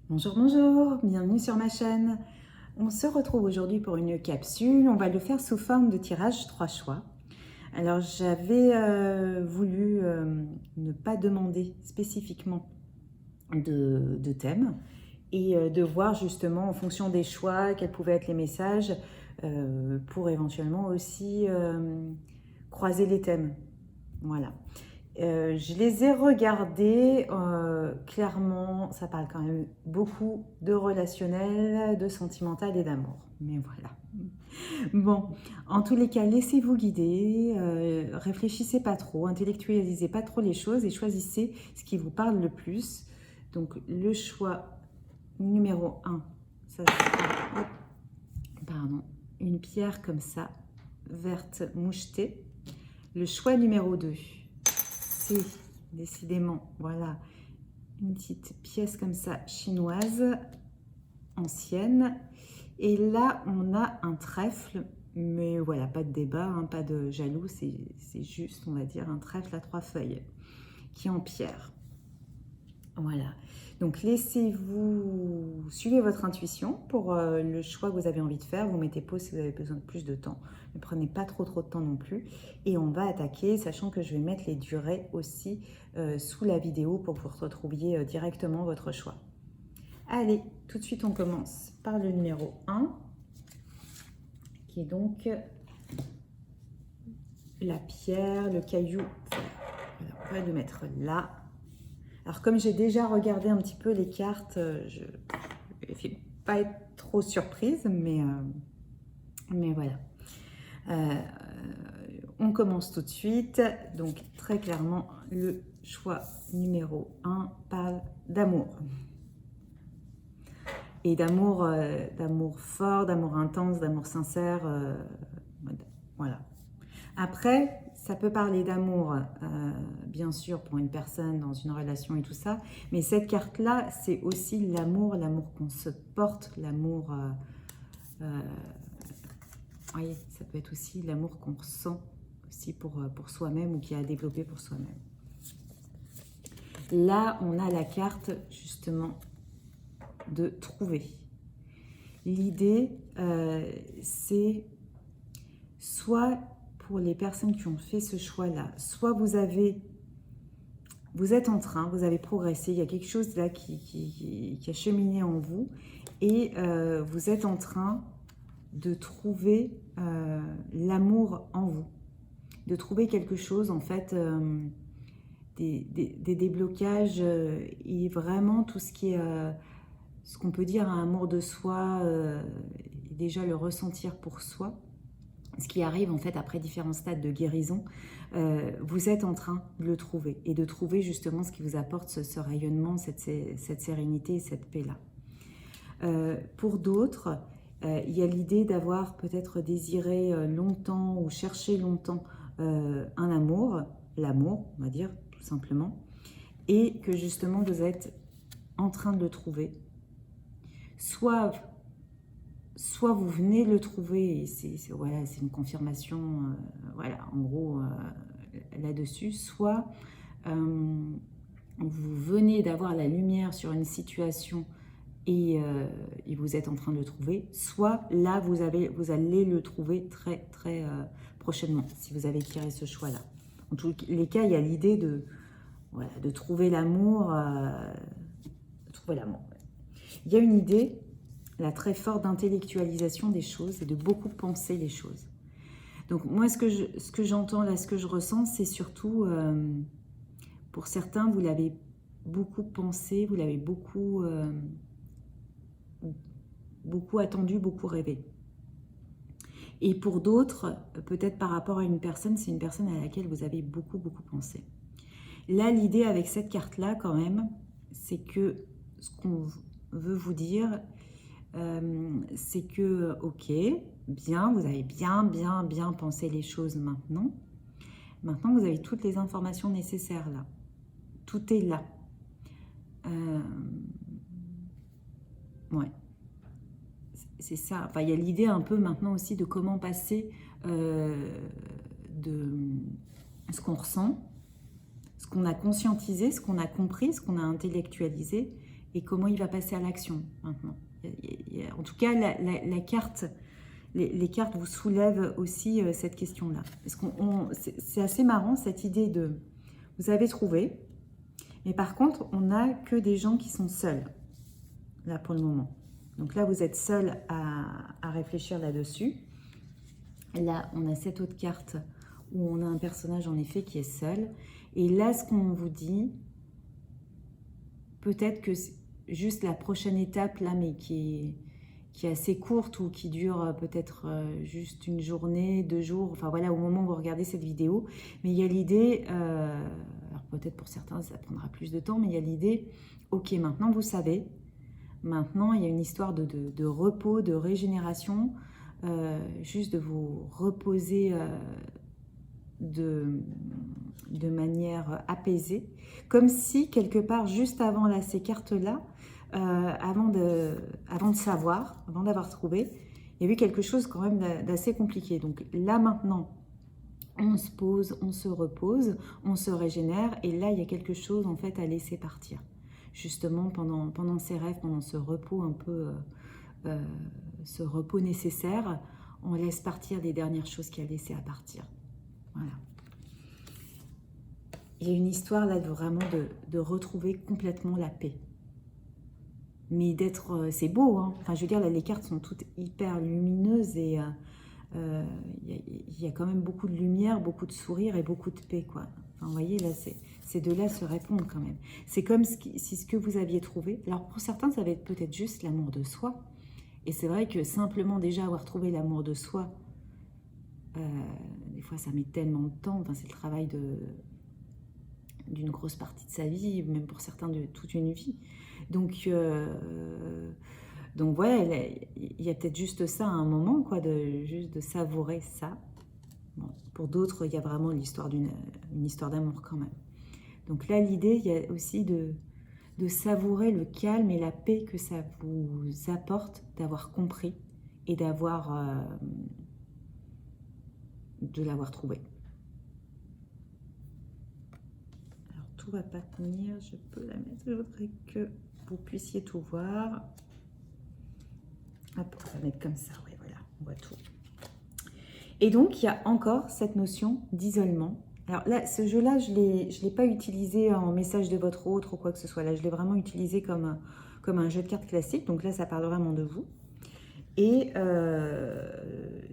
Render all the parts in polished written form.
Bonjour, bonjour, bienvenue sur ma chaîne. On se retrouve aujourd'hui pour une capsule. On va le faire sous forme de tirage 3 choix. Alors j'avais voulu ne pas demander spécifiquement de thème et de voir justement en fonction des choix quels pouvaient être les messages pour éventuellement aussi croiser les thèmes. Voilà. Je les ai regardés, clairement, ça parle quand même beaucoup de relationnel, de sentimental et d'amour. Mais voilà. Bon, en tous les cas, laissez-vous guider, réfléchissez pas trop, intellectualisez pas trop les choses et choisissez ce qui vous parle le plus. Donc, le choix numéro 1, ça sera, pardon, une pierre comme ça, verte mouchetée. Le choix numéro 2. Décidément, voilà, une petite pièce comme ça, chinoise, ancienne. Et là, on a un trèfle, mais voilà, pas de débat, hein, pas de jaloux, c'est juste, on va dire, un trèfle à 3 feuilles, qui est en pierre. Voilà, donc laissez-vous, suivez votre intuition pour le choix que vous avez envie de faire. Vous mettez pause si vous avez besoin de plus de temps. Ne prenez pas trop de temps non plus. Et on va attaquer, sachant que je vais mettre les durées aussi sous la vidéo pour que vous retrouviez directement votre choix. Allez, tout de suite on commence par le numéro 1, qui est donc la pierre, le caillou. Voilà, on va le mettre là. Alors comme j'ai déjà regardé un petit peu les cartes, je ne vais pas être trop surprise, mais voilà. On commence tout de suite. Donc très clairement, le choix numéro 1 parle d'amour. Et d'amour fort, d'amour intense, d'amour sincère. Voilà. Après, ça peut parler d'amour, bien sûr, pour une personne dans une relation et tout ça, mais cette carte-là, c'est aussi l'amour qu'on se porte, l'amour, oui, ça peut être aussi l'amour qu'on ressent aussi pour soi-même ou qui a développé pour soi-même. Là, on a la carte, justement, de trouver. L'idée, c'est soit pour les personnes qui ont fait ce choix-là, soit vous êtes en train, vous avez progressé, il y a quelque chose là qui a cheminé en vous et vous êtes en train de trouver l'amour en vous, de trouver quelque chose en fait, des déblocages et vraiment tout ce qui est, ce qu'on peut dire un amour de soi, et déjà le ressentir pour soi. Ce qui arrive en fait après différents stades de guérison, vous êtes en train de le trouver et de trouver justement ce qui vous apporte ce rayonnement, cette sérénité et cette paix-là. Pour d'autres, il y a l'idée d'avoir peut-être désiré longtemps ou cherché longtemps un amour, l'amour on va dire tout simplement, et que justement vous êtes en train de le trouver. Soit vous venez le trouver, et c'est voilà, c'est une confirmation, voilà, en gros, là-dessus, soit vous venez d'avoir la lumière sur une situation et vous êtes en train de le trouver, soit là, vous allez le trouver très, très prochainement, si vous avez tiré ce choix-là. En tous les cas, il y a l'idée de, voilà, de trouver l'amour, Il y a une idée là, très forte d'intellectualisation des choses et de beaucoup penser les choses. Donc moi, ce que j'entends là, ce que je ressens, c'est surtout, pour certains, vous l'avez beaucoup pensé, vous l'avez beaucoup attendu, beaucoup rêvé. Et pour d'autres, peut-être par rapport à une personne, c'est une personne à laquelle vous avez beaucoup pensé. Là, l'idée avec cette carte-là, quand même, c'est que ce qu'on veut vous dire, c'est que, ok, bien, vous avez bien pensé les choses maintenant. Maintenant, vous avez toutes les informations nécessaires là. Tout est là. Ouais. C'est ça. Enfin, il y a l'idée un peu maintenant aussi de comment passer de ce qu'on ressent, ce qu'on a conscientisé, ce qu'on a compris, ce qu'on a intellectualisé, et comment il va passer à l'action maintenant. En tout cas, la carte, les cartes vous soulèvent aussi cette question-là. C'est assez marrant cette idée de, vous avez trouvé, mais par contre, on n'a que des gens qui sont seuls, là pour le moment. Donc là, vous êtes seul à réfléchir là-dessus. Là, on a cette autre carte où on a un personnage en effet qui est seul. Et là, ce qu'on vous dit, peut-être que juste la prochaine étape, là, mais qui est assez courte ou qui dure peut-être juste une journée, 2 jours, enfin voilà, au moment où vous regardez cette vidéo. Mais il y a l'idée, alors peut-être pour certains ça prendra plus de temps, mais il y a l'idée, ok, maintenant vous savez, maintenant il y a une histoire de repos, de régénération, juste de vous reposer de manière apaisée, comme si quelque part juste avant là, ces cartes-là, avant de savoir, avant d'avoir trouvé, il y a eu quelque chose quand même d'assez compliqué. Donc là maintenant, on se pose, on se repose, on se régénère, et là il y a quelque chose en fait à laisser partir. Justement pendant ces rêves, pendant ce repos un peu, ce repos nécessaire, on laisse partir les dernières choses qu'il y a laissées à partir. Voilà. Il y a une histoire là vraiment de retrouver complètement la paix. Mais d'être, c'est beau, hein. Enfin, je veux dire, là, les cartes sont toutes hyper lumineuses et il y a quand même beaucoup de lumière, beaucoup de sourire et beaucoup de paix, quoi. Enfin, vous voyez, là, ces deux-là se répondent quand même. C'est comme si ce que vous aviez trouvé, alors pour certains, ça va être peut-être juste l'amour de soi. Et c'est vrai que simplement déjà avoir trouvé l'amour de soi, des fois ça met tellement de temps, enfin, c'est le travail d'une grosse partie de sa vie, même pour certains de toute une vie. Donc voilà, il y a peut-être juste ça à un moment, quoi, juste de savourer ça. Bon, pour d'autres, il y a vraiment l'histoire une histoire d'amour quand même. Donc là, l'idée, il y a aussi de savourer le calme et la paix que ça vous apporte d'avoir compris et de l'avoir trouvé. Alors, tout va pas tenir, je peux la mettre, je voudrais que vous puissiez tout voir. Hop, on va mettre comme ça, oui, voilà, on voit tout. Et donc, il y a encore cette notion d'isolement. Alors là, ce jeu-là, je ne l'ai pas utilisé en message de votre autre ou quoi que ce soit. Là, je l'ai vraiment utilisé comme un jeu de cartes classique. Donc là, ça parle vraiment de vous. Et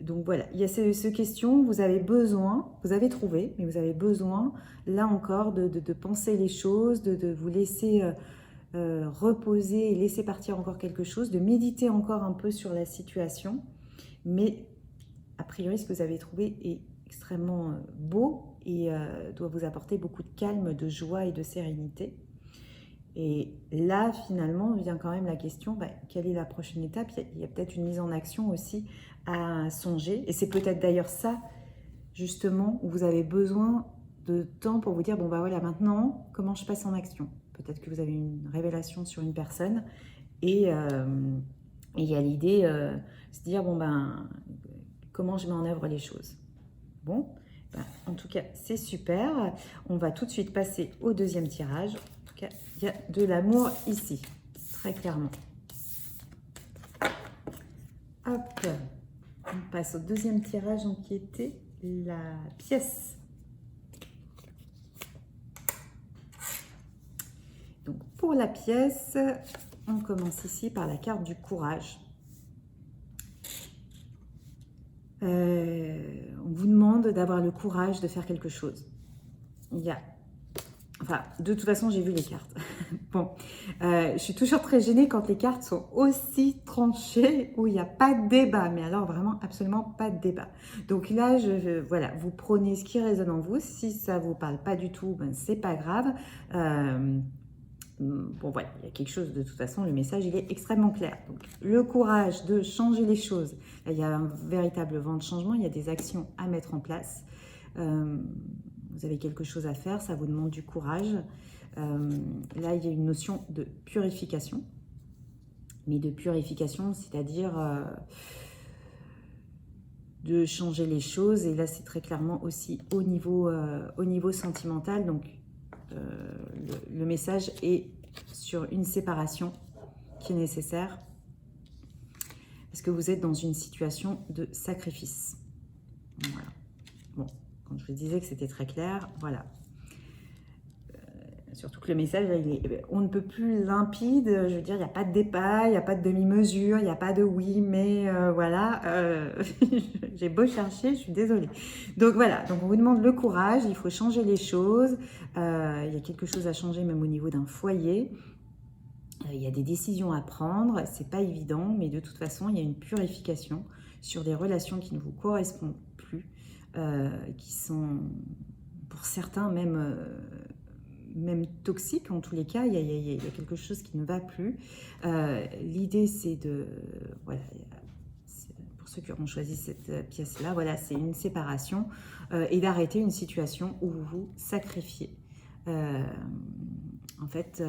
donc voilà, il y a ces questions, vous avez trouvé, mais vous avez besoin, là encore, de penser les choses, de vous laisser reposer et laisser partir encore quelque chose, de méditer encore un peu sur la situation. Mais a priori, ce que vous avez trouvé est extrêmement beau et doit vous apporter beaucoup de calme, de joie et de sérénité. Et là, finalement, vient quand même la question, quelle est la prochaine étape? Il y a peut-être une mise en action aussi à songer. Et c'est peut-être d'ailleurs ça, justement, où vous avez besoin de temps pour vous dire, bon, voilà, maintenant, comment je passe en action? Peut-être que vous avez une révélation sur une personne et il y a l'idée de se dire, bon, comment je mets en œuvre les choses? Bon, en tout cas, c'est super. On va tout de suite passer au deuxième tirage. En tout cas, il y a de l'amour ici, très clairement. Hop, on passe au deuxième tirage qui était la pièce. Donc, pour la pièce, on commence ici par la carte du courage. On vous demande d'avoir le courage de faire quelque chose. Enfin, de toute façon, j'ai vu les cartes. Bon, je suis toujours très gênée quand les cartes sont aussi tranchées, où il n'y a pas de débat, mais alors vraiment absolument pas de débat. Donc là, voilà, vous prenez ce qui résonne en vous. Si ça ne vous parle pas du tout, c'est pas grave. Bon, voilà, il y a quelque chose, de toute façon, le message, il est extrêmement clair. Donc, le courage de changer les choses. Là, il y a un véritable vent de changement, il y a des actions à mettre en place. Vous avez quelque chose à faire, ça vous demande du courage. Là, il y a une notion de purification. Mais de purification, c'est-à-dire de changer les choses. Et là, c'est très clairement aussi au niveau sentimental. Donc, le message est sur une séparation qui est nécessaire parce que vous êtes dans une situation de sacrifice. Voilà. Bon, quand je vous disais que c'était très clair, voilà. Surtout que le message, on ne peut plus limpide. Je veux dire, il n'y a pas de détail, il n'y a pas de demi-mesure, il n'y a pas de oui, mais voilà. J'ai beau chercher, je suis désolée. Donc voilà, donc on vous demande le courage, il faut changer les choses. Il y a quelque chose à changer même au niveau d'un foyer. Il y a des décisions à prendre, c'est pas évident, mais de toute façon, il y a une purification sur des relations qui ne vous correspondent plus, qui sont pour certains même toxiques. En tous les cas, il y a quelque chose qui ne va plus. L'idée, c'est de... Voilà, pour ceux qui auront choisi cette pièce-là, voilà, c'est une séparation et d'arrêter une situation où vous vous sacrifiez. En fait...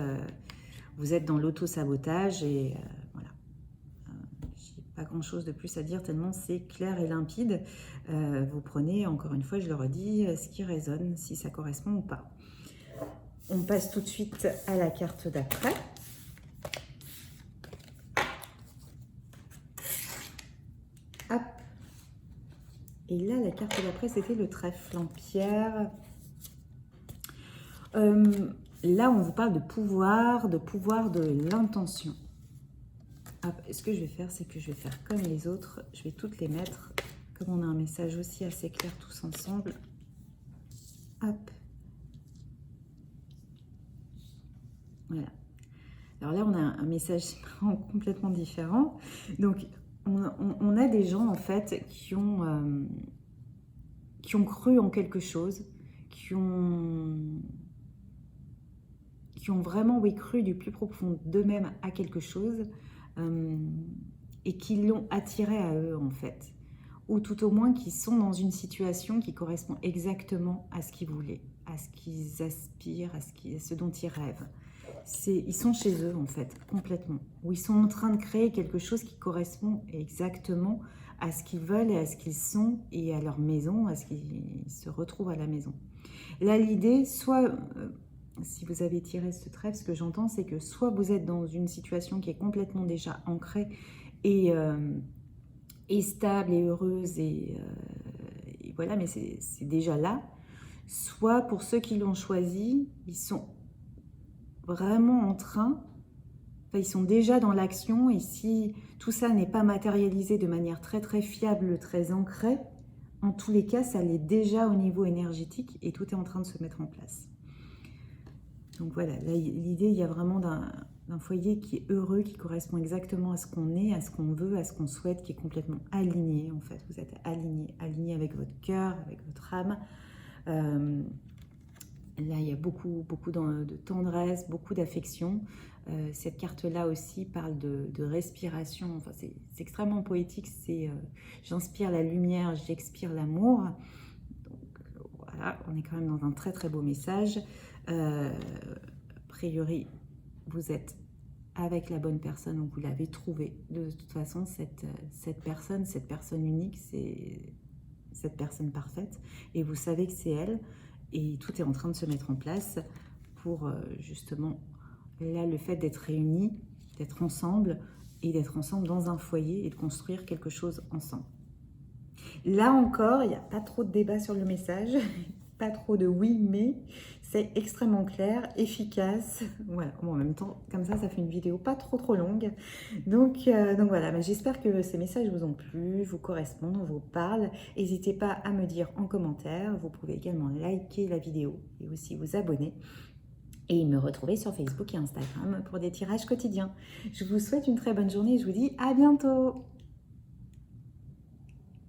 vous êtes dans l'auto-sabotage et voilà. J'ai pas grand-chose de plus à dire tellement c'est clair et limpide. Vous prenez, encore une fois, je le redis, ce qui résonne, si ça correspond ou pas. On passe tout de suite à la carte d'après. Hop. Et là, la carte d'après, c'était le trèfle en pierre. Là, on vous parle de pouvoir de l'intention. Ce que je vais faire, c'est que je vais faire comme les autres. Je vais toutes les mettre, comme on a un message aussi assez clair tous ensemble. Hop. Voilà. Alors là, on a un message complètement différent. Donc, on a des gens, en fait, qui ont cru en quelque chose, qui ont vraiment, oui, cru du plus profond d'eux-mêmes à quelque chose et qui l'ont attiré à eux, en fait. Ou tout au moins qui sont dans une situation qui correspond exactement à ce qu'ils voulaient, à ce qu'ils aspirent, à ce dont ils rêvent. Ils sont chez eux, en fait, complètement. Ou ils sont en train de créer quelque chose qui correspond exactement à ce qu'ils veulent et à ce qu'ils sont et à leur maison, à ce qu'ils se retrouvent à la maison. Là, l'idée, soit... si vous avez tiré ce trèfle, ce que j'entends, c'est que soit vous êtes dans une situation qui est complètement déjà ancrée et stable et heureuse, et voilà, mais c'est déjà là. Soit pour ceux qui l'ont choisi, ils sont vraiment en train, ils sont déjà dans l'action, et si tout ça n'est pas matérialisé de manière très très fiable, très ancrée, en tous les cas, ça l'est déjà au niveau énergétique et tout est en train de se mettre en place. Donc voilà, l'idée, il y a vraiment d'un foyer qui est heureux, qui correspond exactement à ce qu'on est, à ce qu'on veut, à ce qu'on souhaite, qui est complètement aligné. En fait, vous êtes aligné avec votre cœur, avec votre âme. Là, il y a beaucoup de tendresse, beaucoup d'affection. Cette carte-là aussi parle de respiration. Enfin, c'est extrêmement poétique. C'est j'inspire la lumière, j'expire l'amour. Donc voilà, on est quand même dans un très très beau message. A priori, vous êtes avec la bonne personne, ou vous l'avez trouvée. De toute façon, cette personne unique, c'est cette personne parfaite. Et vous savez que c'est elle. Et tout est en train de se mettre en place pour justement, là, le fait d'être réunis, d'être ensemble, et d'être ensemble dans un foyer et de construire quelque chose ensemble. Là encore, il n'y a pas trop de débat sur le message. Pas trop de oui, mais c'est extrêmement clair, efficace. Voilà, en même temps, comme ça fait une vidéo pas trop longue. Donc voilà, mais j'espère que ces messages vous ont plu, vous correspondent, vous parlent. N'hésitez pas à me dire en commentaire. Vous pouvez également liker la vidéo et aussi vous abonner. Et me retrouver sur Facebook et Instagram pour des tirages quotidiens. Je vous souhaite une très bonne journée et je vous dis à bientôt.